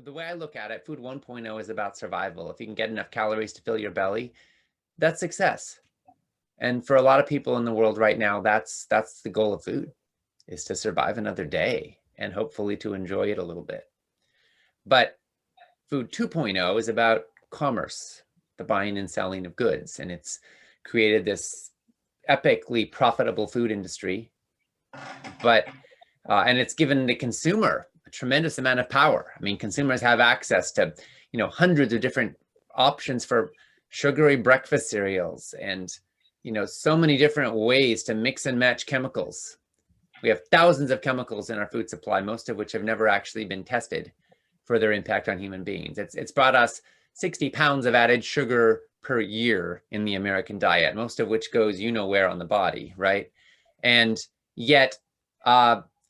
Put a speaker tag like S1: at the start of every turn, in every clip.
S1: the way I look at it, food 1.0 is about survival. If you can get enough calories to fill your belly, that's success. And for a lot of people in the world right now, that's the goal of food, is to survive another day and hopefully to enjoy it a little bit. But food 2.0 is about commerce, the buying and selling of goods. And it's created this epically profitable food industry, and it's given the consumer a tremendous amount of power. I mean, consumers have access to, hundreds of different options for sugary breakfast cereals and, so many different ways to mix and match chemicals. We have thousands of chemicals in our food supply, most of which have never actually been tested for their impact on human beings. It's brought us 60 pounds of added sugar per year in the American diet, most of which goes where on the body, right? And yet,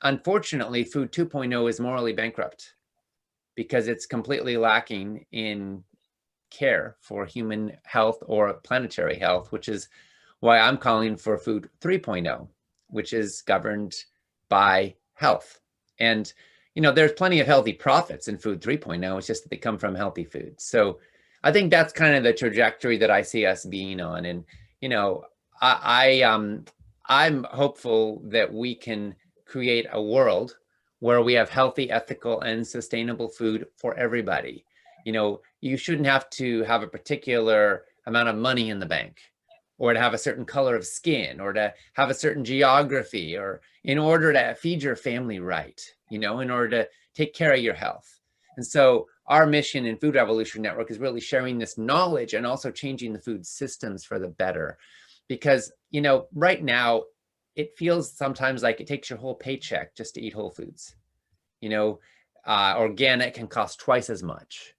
S1: unfortunately, food 2.0 is morally bankrupt because it's completely lacking in care for human health or planetary health, which is why I'm calling for food 3.0, which is governed by health. And, there's plenty of healthy profits in food 3.0. It's just that they come from healthy foods. So I think that's kind of the trajectory that I see us being on. And, I'm hopeful that we can create a world where we have healthy, ethical, and sustainable food for everybody. You shouldn't have to have a particular amount of money in the bank, or to have a certain color of skin, or to have a certain geography, or in order to feed your family right, in order to take care of your health. And so our mission in Food Revolution Network is really sharing this knowledge and also changing the food systems for the better. Because, right now, it feels sometimes like it takes your whole paycheck just to eat whole foods. Organic can cost twice as much.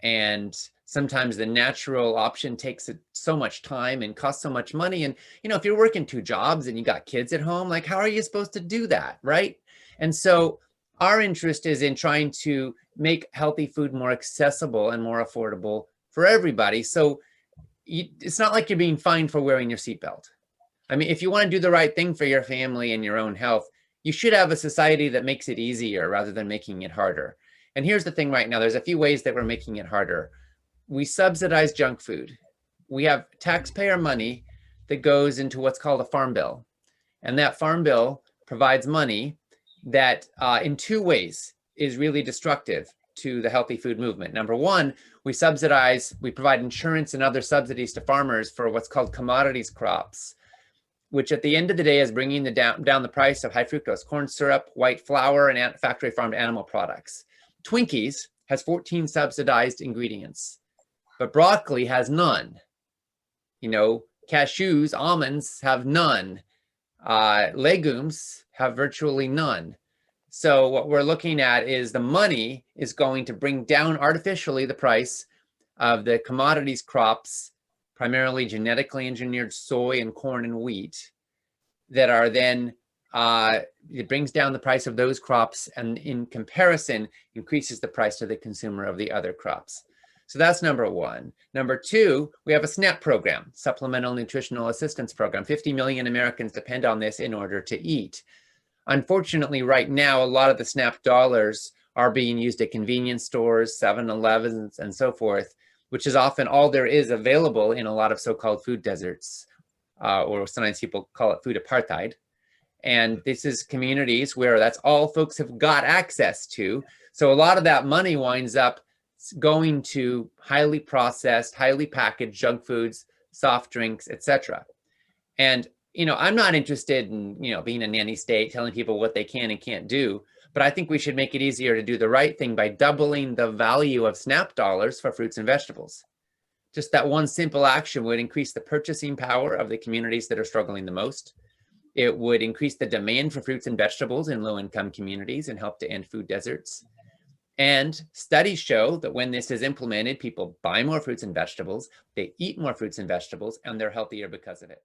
S1: And sometimes the natural option takes so much time and costs so much money. And, if you're working 2 jobs and you got kids at home, like, how are you supposed to do that, right? And so our interest is in trying to make healthy food more accessible and more affordable for everybody. So it's not like you're being fined for wearing your seatbelt. I mean, if you want to do the right thing for your family and your own health, you should have a society that makes it easier rather than making it harder. And here's the thing right now, there's a few ways that we're making it harder. We subsidize junk food. We have taxpayer money that goes into what's called a farm bill. And that farm bill provides money that in 2 ways is really destructive to the healthy food movement. Number one, we provide insurance and other subsidies to farmers for what's called commodities crops, which at the end of the day is bringing down the price of high fructose corn syrup, white flour, and factory farmed animal products. Twinkies has 14 subsidized ingredients, but broccoli has none. Cashews, almonds have none. Legumes have virtually none. So what we're looking at is the money is going to bring down artificially the price of the commodities crops, primarily genetically engineered soy and corn and wheat, that are then, it brings down the price of those crops, and in comparison, increases the price to the consumer of the other crops. So that's number one. Number two, we have a SNAP program, Supplemental Nutritional Assistance Program. 50 million Americans depend on this in order to eat. Unfortunately, right now, a lot of the SNAP dollars are being used at convenience stores, 7-Elevens, and so forth, which is often all there is available in a lot of so-called food deserts, or sometimes people call it food apartheid. And this is communities where that's all folks have got access to. So a lot of that money winds up going to highly processed, highly packaged junk foods, soft drinks, etc. And, I'm not interested in, being a nanny state, telling people what they can and can't do. But I think we should make it easier to do the right thing by doubling the value of SNAP dollars for fruits and vegetables. Just that one simple action would increase the purchasing power of the communities that are struggling the most. It would increase the demand for fruits and vegetables in low-income communities and help to end food deserts. And studies show that when this is implemented, people buy more fruits and vegetables, they eat more fruits and vegetables, and they're healthier because of it.